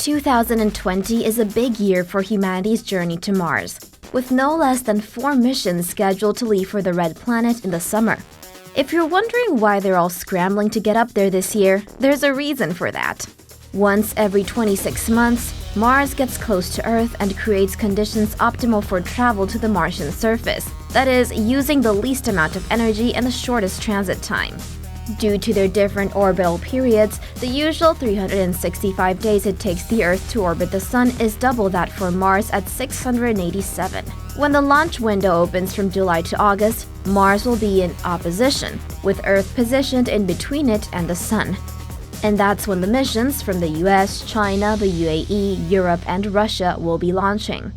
2020 is a big year for humanity's journey to Mars, with no less than 4 missions scheduled to leave for the Red Planet in the summer. If you're wondering why they're all scrambling to get up there this year, there's a reason for that. Once every 26 months, Mars gets close to Earth and creates conditions optimal for travel to the Martian surface, that is, using the least amount of energy and the shortest transit time. Due to their different orbital periods, the usual 365 days it takes the Earth to orbit the Sun is double that for Mars at 687. When the launch window opens from July to August, Mars will be in opposition, with Earth positioned in between it and the Sun. And that's when the missions from the US, China, the UAE, Europe, and Russia will be launching.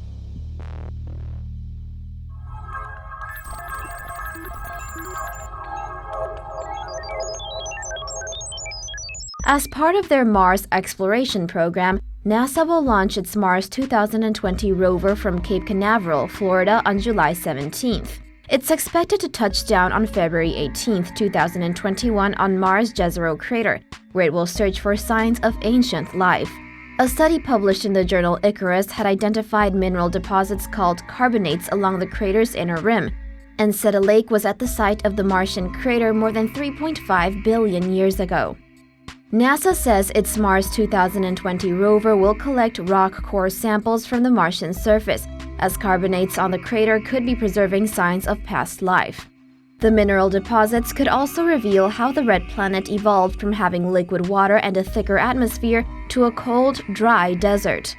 As part of their Mars exploration program, NASA will launch its Mars 2020 rover from Cape Canaveral, Florida on July 17th. It's expected to touch down on February 18, 2021 on Mars' Jezero crater, where it will search for signs of ancient life. A study published in the journal Icarus had identified mineral deposits called carbonates along the crater's inner rim, and said a lake was at the site of the Martian crater more than 3.5 billion years ago. NASA says its Mars 2020 rover will collect rock core samples from the Martian surface, as carbonates on the crater could be preserving signs of past life. The mineral deposits could also reveal how the red planet evolved from having liquid water and a thicker atmosphere to a cold, dry desert.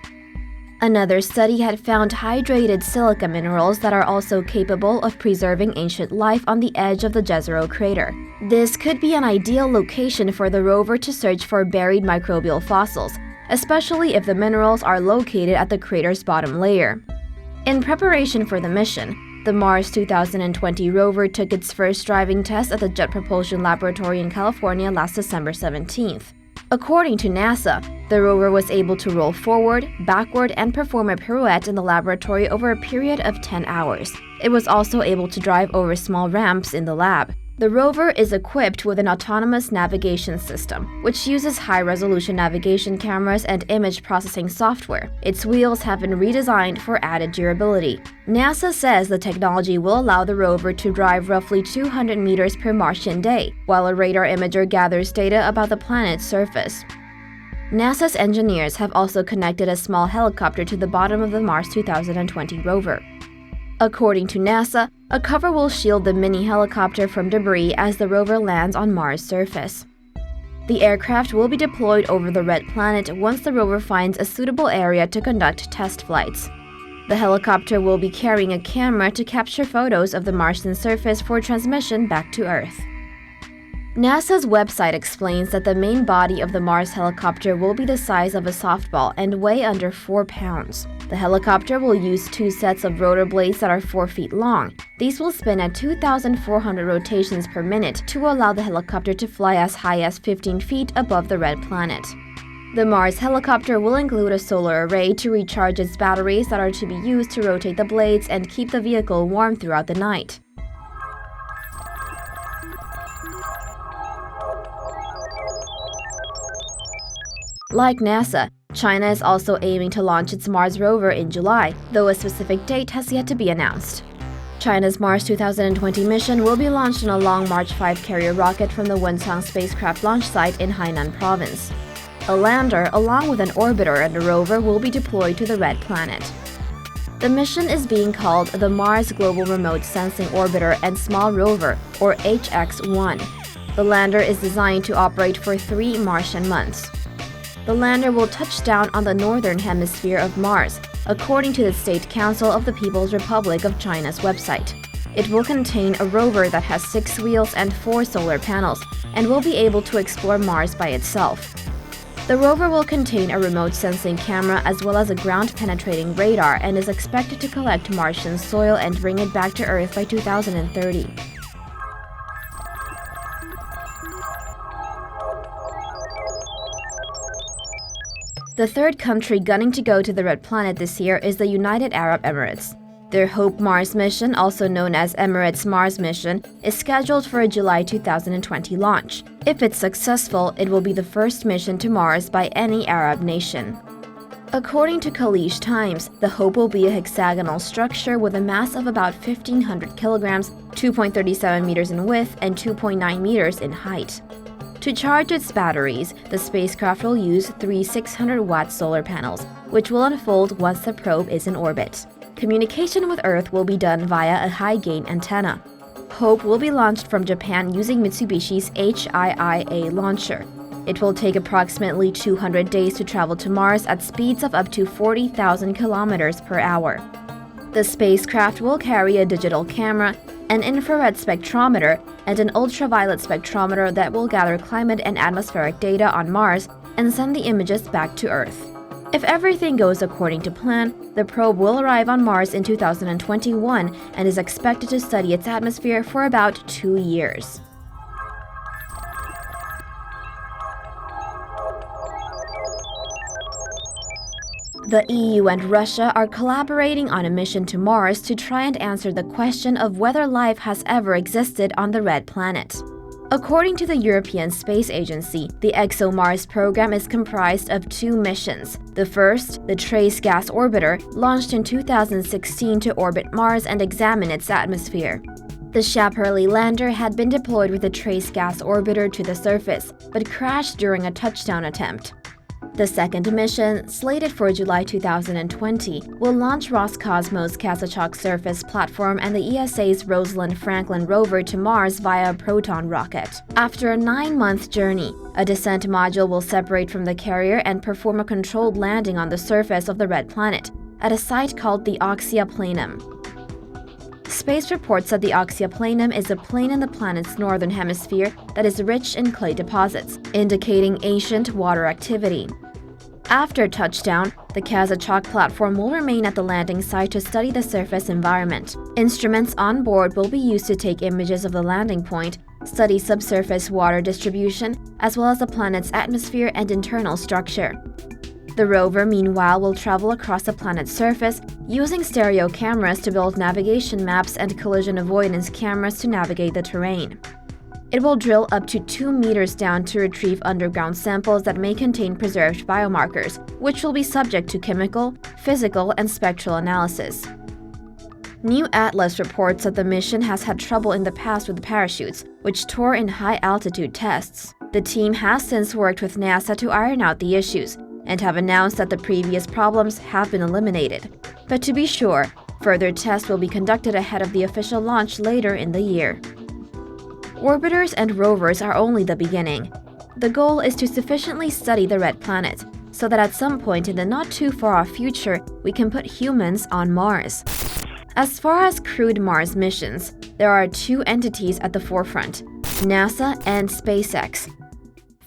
Another study had found hydrated silica minerals that are also capable of preserving ancient life on the edge of the Jezero crater. This could be an ideal location for the rover to search for buried microbial fossils, especially if the minerals are located at the crater's bottom layer. In preparation for the mission, the Mars 2020 rover took its first driving test at the Jet Propulsion Laboratory in California last December 17th. According to NASA, the rover was able to roll forward, backward, and perform a pirouette in the laboratory over a period of 10 hours. It was also able to drive over small ramps in the lab. The rover is equipped with an autonomous navigation system, which uses high-resolution navigation cameras and image processing software. Its wheels have been redesigned for added durability. NASA says the technology will allow the rover to drive roughly 200 meters per Martian day, while a radar imager gathers data about the planet's surface. NASA's engineers have also connected a small helicopter to the bottom of the Mars 2020 rover. According to NASA, a cover will shield the mini helicopter from debris as the rover lands on Mars' surface. The aircraft will be deployed over the red planet once the rover finds a suitable area to conduct test flights. The helicopter will be carrying a camera to capture photos of the Martian surface for transmission back to Earth. NASA's website explains that the main body of the Mars helicopter will be the size of a softball and weigh under 4 pounds. The helicopter will use 2 sets of rotor blades that are 4 feet long. These will spin at 2,400 rotations per minute to allow the helicopter to fly as high as 15 feet above the red planet. The Mars helicopter will include a solar array to recharge its batteries that are to be used to rotate the blades and keep the vehicle warm throughout the night. Like NASA, China is also aiming to launch its Mars rover in July, though a specific date has yet to be announced. China's Mars 2020 mission will be launched on a Long March 5 carrier rocket from the Wensang spacecraft launch site in Hainan province. A lander, along with an orbiter and a rover, will be deployed to the red planet. The mission is being called the Mars Global Remote Sensing Orbiter and Small Rover, or HX-1. The lander is designed to operate for 3 Martian months. The lander will touch down on the northern hemisphere of Mars, according to the State Council of the People's Republic of China's website. It will contain a rover that has 6 wheels and 4 solar panels, and will be able to explore Mars by itself. The rover will contain a remote sensing camera as well as a ground-penetrating radar and is expected to collect Martian soil and bring it back to Earth by 2030. The third country gunning to go to the red planet this year is the United Arab Emirates. Their Hope Mars mission, also known as Emirates Mars mission, is scheduled for a July 2020 launch. If it's successful, it will be the first mission to Mars by any Arab nation. According to Khaleej Times, the Hope will be a hexagonal structure with a mass of about 1,500 kilograms, 2.37 meters in width, and 2.9 meters in height. To charge its batteries, the spacecraft will use three 600-watt solar panels, which will unfold once the probe is in orbit. Communication with Earth will be done via a high-gain antenna. Hope will be launched from Japan using Mitsubishi's HIIA launcher. It will take approximately 200 days to travel to Mars at speeds of up to 40,000 kilometers per hour. The spacecraft will carry a digital camera, an infrared spectrometer, and an ultraviolet spectrometer that will gather climate and atmospheric data on Mars and send the images back to Earth. If everything goes according to plan, the probe will arrive on Mars in 2021 and is expected to study its atmosphere for about 2 years. The EU and Russia are collaborating on a mission to Mars to try and answer the question of whether life has ever existed on the red planet. According to the European Space Agency, the ExoMars program is comprised of 2 missions. The first, the Trace Gas Orbiter, launched in 2016 to orbit Mars and examine its atmosphere. The Shapurli lander had been deployed with the Trace Gas Orbiter to the surface, but crashed during a touchdown attempt. The second mission, slated for July 2020, will launch Roscosmos' Kazachok surface platform and the ESA's Rosalind Franklin rover to Mars via a Proton rocket. After a 9-month journey, a descent module will separate from the carrier and perform a controlled landing on the surface of the red planet, at a site called the Oxia Planum. Space reports that the Oxia Planum is a plain in the planet's northern hemisphere that is rich in clay deposits, indicating ancient water activity. After touchdown, the Kazachok platform will remain at the landing site to study the surface environment. Instruments on board will be used to take images of the landing point, study subsurface water distribution, as well as the planet's atmosphere and internal structure. The rover, meanwhile, will travel across the planet's surface, using stereo cameras to build navigation maps and collision avoidance cameras to navigate the terrain. It will drill up to 2 meters down to retrieve underground samples that may contain preserved biomarkers, which will be subject to chemical, physical, and spectral analysis. New Atlas reports that the mission has had trouble in the past with parachutes, which tore in high-altitude tests. The team has since worked with NASA to iron out the issues, and have announced that the previous problems have been eliminated. But to be sure, further tests will be conducted ahead of the official launch later in the year. Orbiters and rovers are only the beginning. The goal is to sufficiently study the red planet, so that at some point in the not-too-far-off future, we can put humans on Mars. As far as crewed Mars missions, there are 2 entities at the forefront: NASA and SpaceX.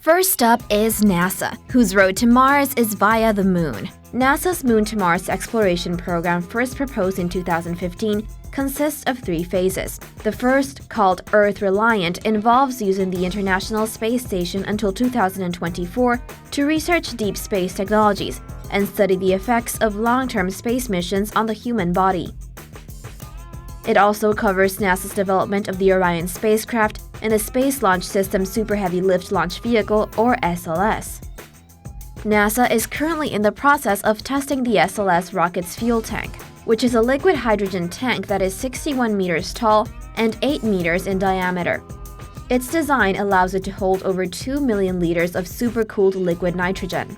First up is NASA, whose road to Mars is via the Moon. NASA's Moon to Mars exploration program, first proposed in 2015, consists of 3 phases. The first, called Earth Reliant, involves using the International Space Station until 2024 to research deep space technologies and study the effects of long-term space missions on the human body. It also covers NASA's development of the Orion spacecraft and the Space Launch System Super Heavy Lift Launch Vehicle, or SLS. NASA is currently in the process of testing the SLS rocket's fuel tank, which is a liquid hydrogen tank that is 61 meters tall and 8 meters in diameter. Its design allows it to hold over 2 million liters of supercooled liquid nitrogen.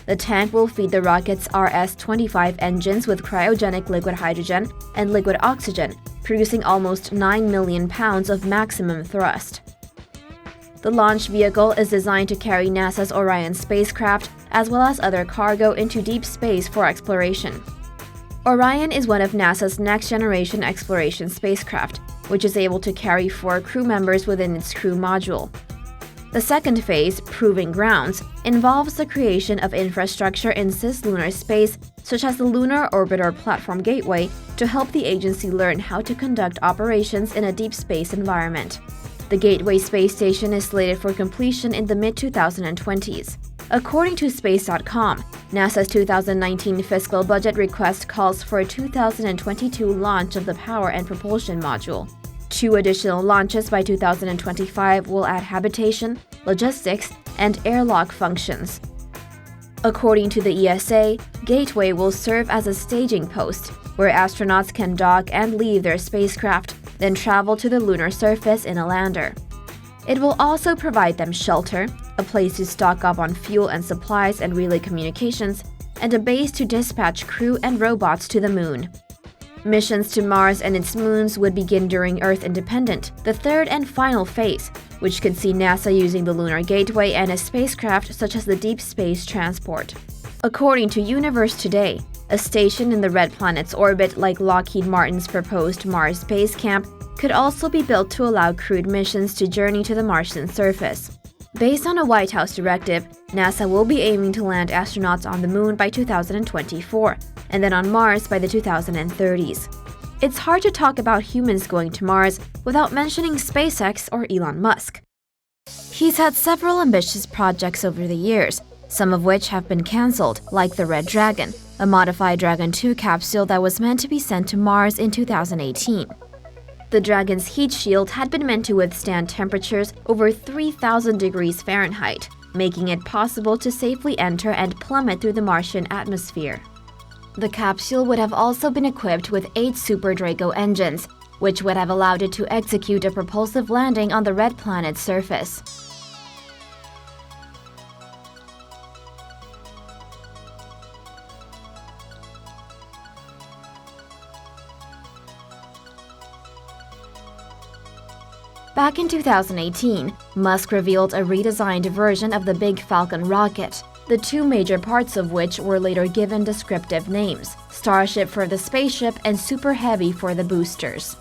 The tank will feed the rocket's RS-25 engines with cryogenic liquid hydrogen and liquid oxygen, producing almost 9 million pounds of maximum thrust. The launch vehicle is designed to carry NASA's Orion spacecraft as well as other cargo into deep space for exploration. Orion is one of NASA's next-generation exploration spacecraft, which is able to carry 4 crew members within its crew module. The second phase, Proving Grounds, involves the creation of infrastructure in cislunar space, such as the Lunar Orbiter Platform Gateway, to help the agency learn how to conduct operations in a deep space environment. The Gateway space station is slated for completion in the mid-2020s. According to Space.com, NASA's 2019 fiscal budget request calls for a 2022 launch of the Power and Propulsion Module. 2 additional launches by 2025 will add habitation, logistics, and airlock functions. According to the ESA, Gateway will serve as a staging post where astronauts can dock and leave their spacecraft, then travel to the lunar surface in a lander. It will also provide them shelter, a place to stock up on fuel and supplies and relay communications, and a base to dispatch crew and robots to the moon. Missions to Mars and its moons would begin during Earth Independent, the third and final phase, which could see NASA using the Lunar Gateway and a spacecraft such as the Deep Space Transport. According to Universe Today, a station in the Red Planet's orbit like Lockheed Martin's proposed Mars Base Camp could also be built to allow crewed missions to journey to the Martian surface. Based on a White House directive, NASA will be aiming to land astronauts on the moon by 2024, and then on Mars by the 2030s. It's hard to talk about humans going to Mars without mentioning SpaceX or Elon Musk. He's had several ambitious projects over the years, some of which have been cancelled, like the Red Dragon, a modified Dragon 2 capsule that was meant to be sent to Mars in 2018. The Dragon's heat shield had been meant to withstand temperatures over 3,000 degrees Fahrenheit, making it possible to safely enter and plummet through the Martian atmosphere. The capsule would have also been equipped with 8 Super Draco engines, which would have allowed it to execute a propulsive landing on the red planet's surface. Back in 2018, Musk revealed a redesigned version of the Big Falcon rocket, the 2 major parts of which were later given descriptive names: Starship for the spaceship and Super Heavy for the boosters.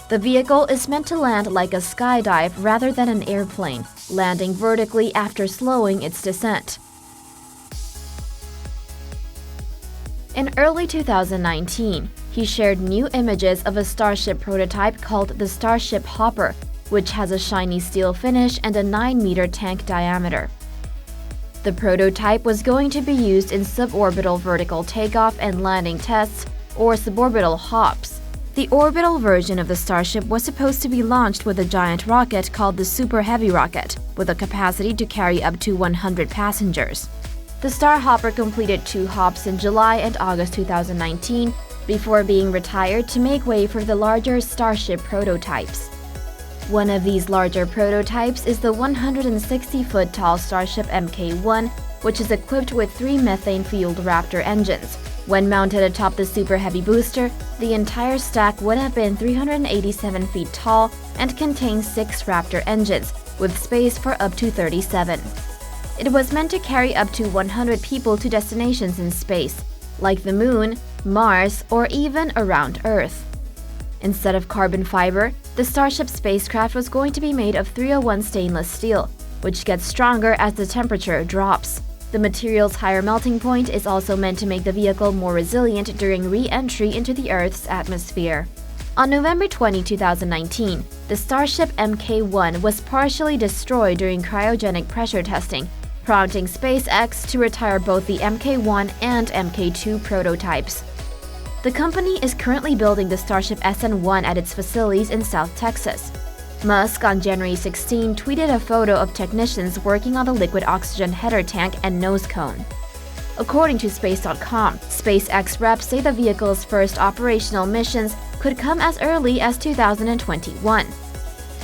The vehicle is meant to land like a skydive rather than an airplane, landing vertically after slowing its descent. In early 2019, he shared new images of a Starship prototype called the Starship Hopper, which has a shiny steel finish and a 9-meter tank diameter. The prototype was going to be used in suborbital vertical takeoff and landing tests, or suborbital hops. The orbital version of the Starship was supposed to be launched with a giant rocket called the Super Heavy rocket, with a capacity to carry up to 100 passengers. The Star Hopper completed 2 hops in July and August 2019 before being retired to make way for the larger Starship prototypes. One of these larger prototypes is the 160-foot-tall Starship Mk1, which is equipped with 3 methane-fueled Raptor engines. When mounted atop the Super Heavy booster, the entire stack would have been 387 feet tall and contains 6 Raptor engines, with space for up to 37. It was meant to carry up to 100 people to destinations in space, like the Moon, Mars, or even around Earth. Instead of carbon fiber, the Starship spacecraft was going to be made of 301 stainless steel, which gets stronger as the temperature drops. The material's higher melting point is also meant to make the vehicle more resilient during re-entry into the Earth's atmosphere. On November 20, 2019, the Starship Mk1 was partially destroyed during cryogenic pressure testing, prompting SpaceX to retire both the Mk1 and Mk2 prototypes. The company is currently building the Starship SN1 at its facilities in South Texas. Musk on January 16 tweeted a photo of technicians working on the liquid oxygen header tank and nose cone. According to Space.com, SpaceX reps say the vehicle's first operational missions could come as early as 2021.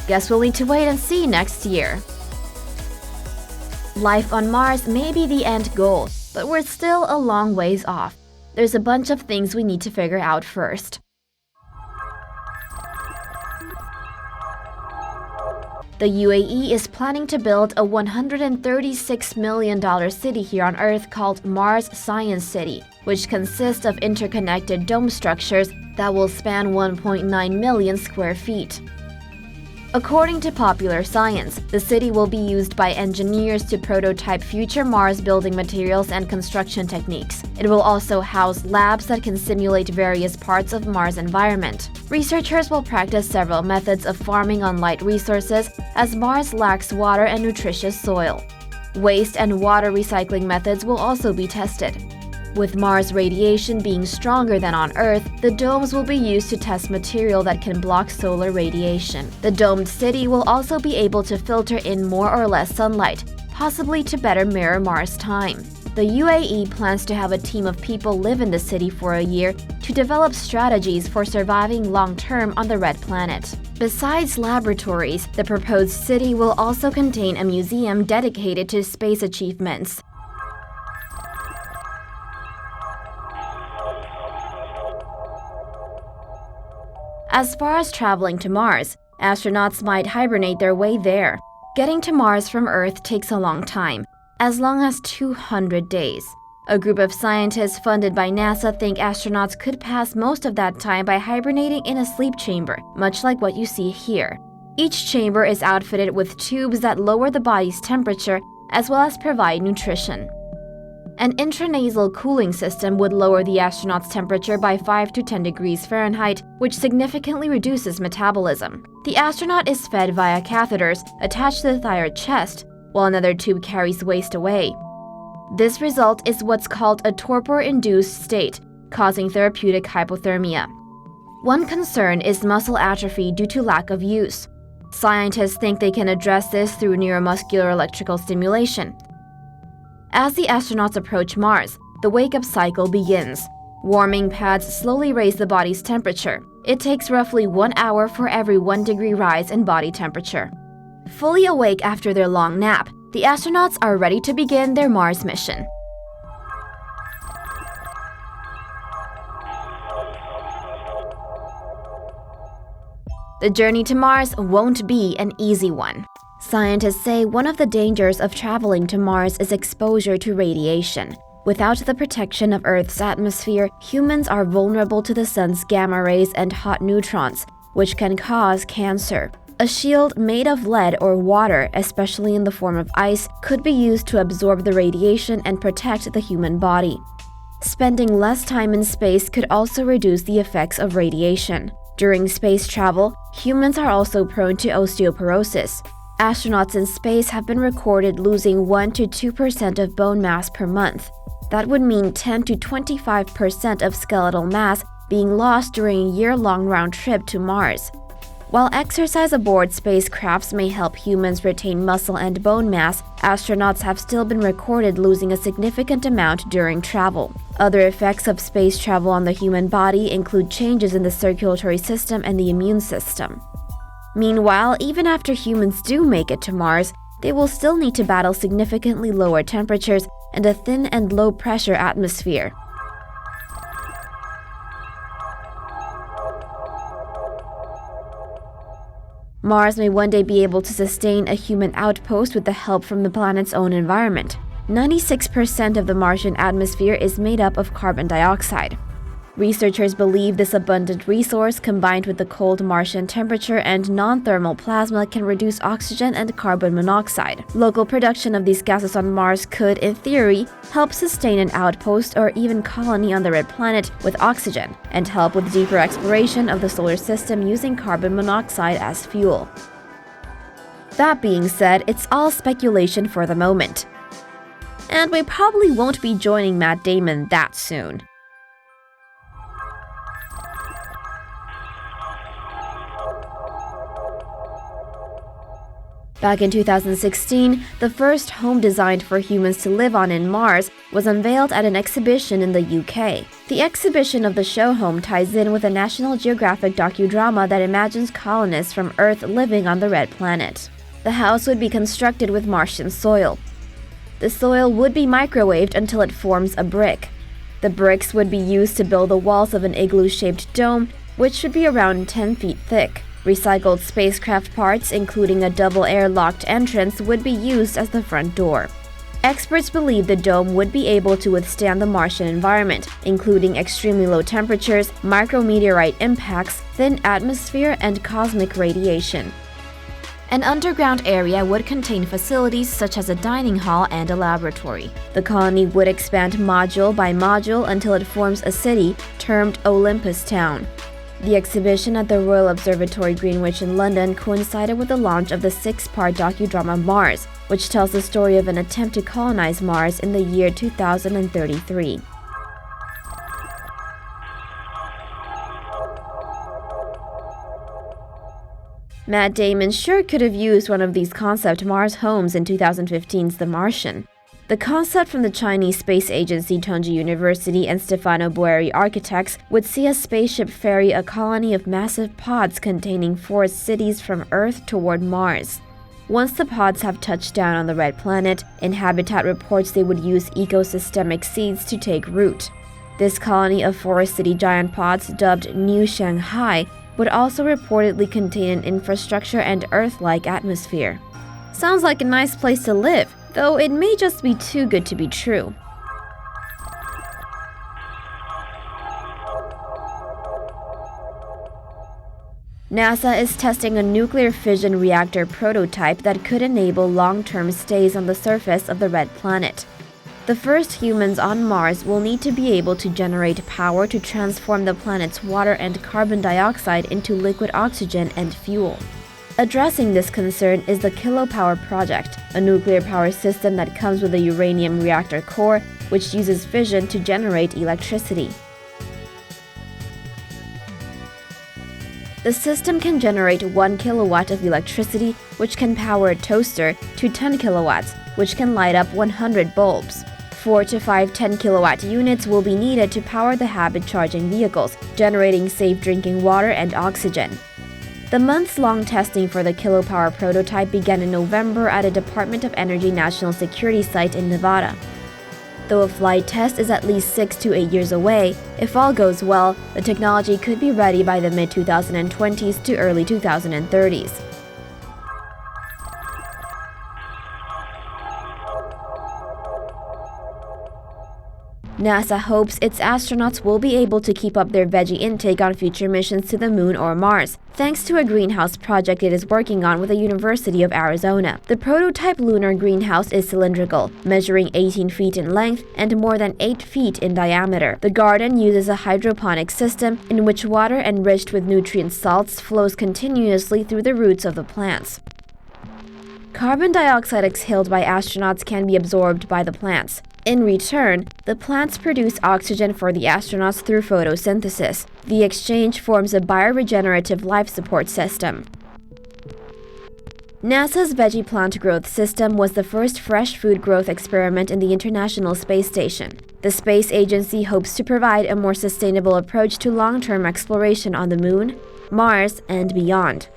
Guess we'll need to wait and see next year. Life on Mars may be the end goal, but we're still a long ways off. There's a bunch of things we need to figure out first. The UAE is planning to build a $136 million city here on Earth called Mars Science City, which consists of interconnected dome structures that will span 1.9 million square feet. According to Popular Science, the city will be used by engineers to prototype future Mars building materials and construction techniques. It will also house labs that can simulate various parts of Mars' environment. Researchers will practice several methods of farming on light resources, as Mars lacks water and nutritious soil. Waste and water recycling methods will also be tested. With Mars radiation being stronger than on Earth, the domes will be used to test material that can block solar radiation. The domed city will also be able to filter in more or less sunlight, possibly to better mirror Mars time. the UAE plans to have a team of people live in the city for a year to develop strategies for surviving long-term on the red planet. Besides laboratories, the proposed city will also contain a museum dedicated to space achievements. As far as traveling to Mars, astronauts might hibernate their way there. Getting to Mars from Earth takes a long time, as long as 200 days. A group of scientists funded by NASA think astronauts could pass most of that time by hibernating in a sleep chamber, much like what you see here. Each chamber is outfitted with tubes that lower the body's temperature as well as provide nutrition. An intranasal cooling system would lower the astronaut's temperature by 5 to 10 degrees Fahrenheit, which significantly reduces metabolism. The astronaut is fed via catheters attached to the thyroid chest, while another tube carries waste away. This result is what's called a torpor-induced state, causing therapeutic hypothermia. One concern is muscle atrophy due to lack of use. Scientists think they can address this through neuromuscular electrical stimulation. As the astronauts approach Mars, the wake-up cycle begins. Warming pads slowly raise the body's temperature. It takes roughly 1 hour for every 1 degree rise in body temperature. Fully awake after their long nap, the astronauts are ready to begin their Mars mission. The journey to Mars won't be an easy one. Scientists say one of the dangers of traveling to Mars is exposure to radiation. Without the protection of Earth's atmosphere, humans are vulnerable to the sun's gamma rays and hot neutrons, which can cause cancer. A shield made of lead or water, especially in the form of ice, could be used to absorb the radiation and protect the human body. Spending less time in space could also reduce the effects of radiation. During space travel, humans are also prone to osteoporosis. Astronauts in space have been recorded losing 1 to 2% of bone mass per month. That would mean 10 to 25% of skeletal mass being lost during a year-long round trip to Mars. While exercise aboard spacecrafts may help humans retain muscle and bone mass, astronauts have still been recorded losing a significant amount during travel. Other effects of space travel on the human body include changes in the circulatory system and the immune system. Meanwhile, even after humans do make it to Mars, they will still need to battle significantly lower temperatures and a thin and low-pressure atmosphere. Mars may one day be able to sustain a human outpost with the help from the planet's own environment. 96% of the Martian atmosphere is made up of carbon dioxide. Researchers believe this abundant resource, combined with the cold Martian temperature and non-thermal plasma, can reduce oxygen and carbon monoxide. Local production of these gases on Mars could, in theory, help sustain an outpost or even colony on the red planet with oxygen, and help with deeper exploration of the solar system using carbon monoxide as fuel. That being said, it's all speculation for the moment. And we probably won't be joining Matt Damon that soon. Back in 2016, the first home designed for humans to live on in Mars was unveiled at an exhibition in the UK. The exhibition of the show home ties in with a National Geographic docudrama that imagines colonists from Earth living on the red planet. The house would be constructed with Martian soil. The soil would be microwaved until it forms a brick. The bricks would be used to build the walls of an igloo-shaped dome, which should be around 10 feet thick. Recycled spacecraft parts, including a double air-locked entrance, would be used as the front door. Experts believe the dome would be able to withstand the Martian environment, including extremely low temperatures, micrometeorite impacts, thin atmosphere, and cosmic radiation. An underground area would contain facilities such as a dining hall and a laboratory. The colony would expand module by module until it forms a city termed Olympus Town. The exhibition at the Royal Observatory Greenwich in London coincided with the launch of the 6-part docudrama Mars, which tells the story of an attempt to colonize Mars in the year 2033. Matt Damon sure could have used one of these concept Mars homes in 2015's The Martian. The concept from the Chinese space agency Tongji University and Stefano Boeri Architects would see a spaceship ferry a colony of massive pods containing 4 cities from Earth toward Mars. Once the pods have touched down on the red planet, Inhabitat reports they would use ecosystemic seeds to take root. This colony of 4 city giant pods, dubbed New Shanghai, would also reportedly contain an infrastructure and Earth-like atmosphere. Sounds like a nice place to live, though it may just be too good to be true. NASA is testing a nuclear fission reactor prototype that could enable long-term stays on the surface of the red planet. The first humans on Mars will need to be able to generate power to transform the planet's water and carbon dioxide into liquid oxygen and fuel. Addressing this concern is the Kilopower project, a nuclear power system that comes with a uranium reactor core, which uses fission to generate electricity. The system can generate 1 kilowatt of electricity, which can power a toaster, to 10 kilowatts, which can light up 100 bulbs. 4 to 5 10-kilowatt units will be needed to power the habit-charging vehicles, generating safe drinking water and oxygen. The months-long testing for the Kilopower prototype began in November at a Department of Energy National Security site in Nevada. Though a flight test is at least 6 to 8 years away, if all goes well, the technology could be ready by the mid-2020s to early 2030s. NASA hopes its astronauts will be able to keep up their veggie intake on future missions to the Moon or Mars, thanks to a greenhouse project it is working on with the University of Arizona. The prototype lunar greenhouse is cylindrical, measuring 18 feet in length and more than 8 feet in diameter. The garden uses a hydroponic system in which water enriched with nutrient salts flows continuously through the roots of the plants. Carbon dioxide exhaled by astronauts can be absorbed by the plants. In return, the plants produce oxygen for the astronauts through photosynthesis. The exchange forms a bioregenerative life support system. NASA's veggie plant growth system was the first fresh food growth experiment in the International Space Station. The space agency hopes to provide a more sustainable approach to long-term exploration on the Moon, Mars, and beyond.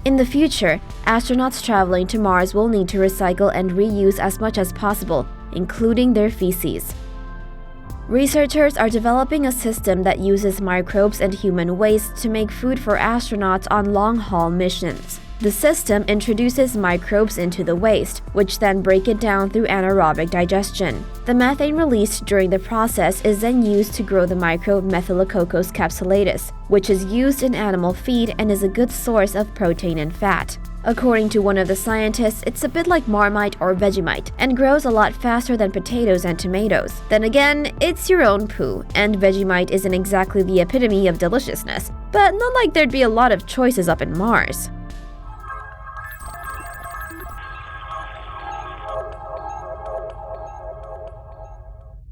In the future, astronauts traveling to Mars will need to recycle and reuse as much as possible, including their feces. Researchers are developing a system that uses microbes and human waste to make food for astronauts on long-haul missions. The system introduces microbes into the waste, which then break it down through anaerobic digestion. The methane released during the process is then used to grow the microbe Methylcoccus capsulatus, which is used in animal feed and is a good source of protein and fat. According to one of the scientists, it's a bit like Marmite or Vegemite and grows a lot faster than potatoes and tomatoes. Then again, it's your own poo, and Vegemite isn't exactly the epitome of deliciousness, but not like there'd be a lot of choices up in Mars.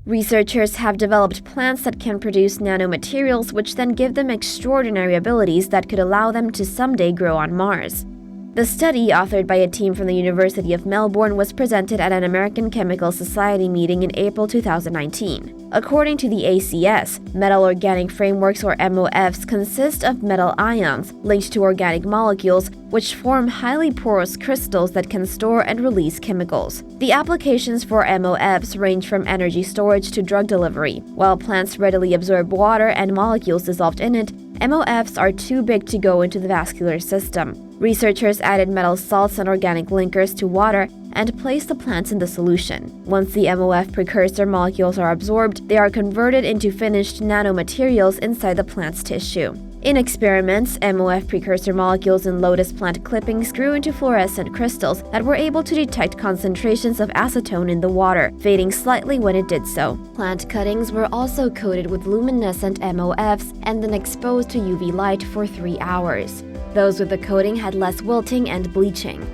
Researchers have developed plants that can produce nanomaterials which then give them extraordinary abilities that could allow them to someday grow on Mars. The study, authored by a team from the University of Melbourne, was presented at an American Chemical Society meeting in April 2019. According to the ACS, metal organic frameworks or MOFs consist of metal ions linked to organic molecules which form highly porous crystals that can store and release chemicals. The applications for MOFs range from energy storage to drug delivery. While plants readily absorb water and molecules dissolved in it, MOFs are too big to go into the vascular system. Researchers added metal salts and organic linkers to water and placed the plants in the solution. Once the MOF precursor molecules are absorbed, they are converted into finished nanomaterials inside the plant's tissue. In experiments, MOF precursor molecules in lotus plant clippings grew into fluorescent crystals that were able to detect concentrations of acetone in the water, fading slightly when it did so. Plant cuttings were also coated with luminescent MOFs and then exposed to UV light for 3 hours. Those with the coating had less wilting and bleaching.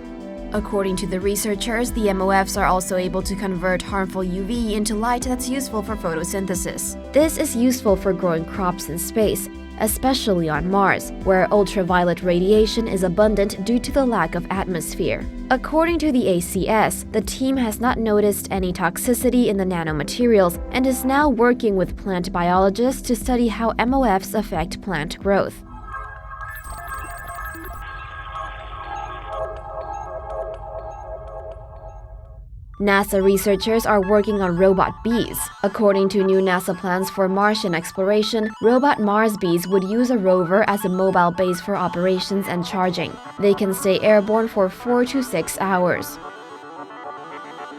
According to the researchers, the MOFs are also able to convert harmful UV into light that's useful for photosynthesis. This is useful for growing crops in space, especially on Mars, where ultraviolet radiation is abundant due to the lack of atmosphere. According to the ACS, the team has not noticed any toxicity in the nanomaterials and is now working with plant biologists to study how MOFs affect plant growth. NASA researchers are working on robot bees. According to new NASA plans for Martian exploration, robot Mars bees would use a rover as a mobile base for operations and charging. They can stay airborne for 4 to 6 hours.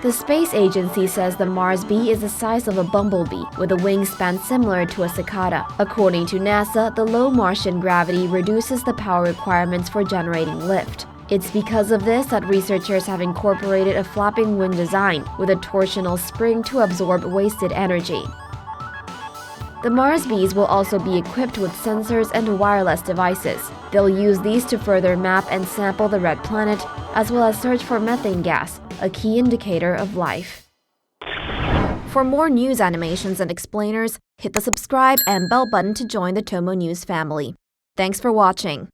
The space agency says the Mars bee is the size of a bumblebee, with a wingspan similar to a cicada. According to NASA, the low Martian gravity reduces the power requirements for generating lift. It's because of this that researchers have incorporated a flapping wing design with a torsional spring to absorb wasted energy. The Mars bees will also be equipped with sensors and wireless devices. They'll use these to further map and sample the red planet, as well as search for methane gas, a key indicator of life. For more news animations and explainers, hit the subscribe and bell button to join the Tomo News family. Thanks for watching.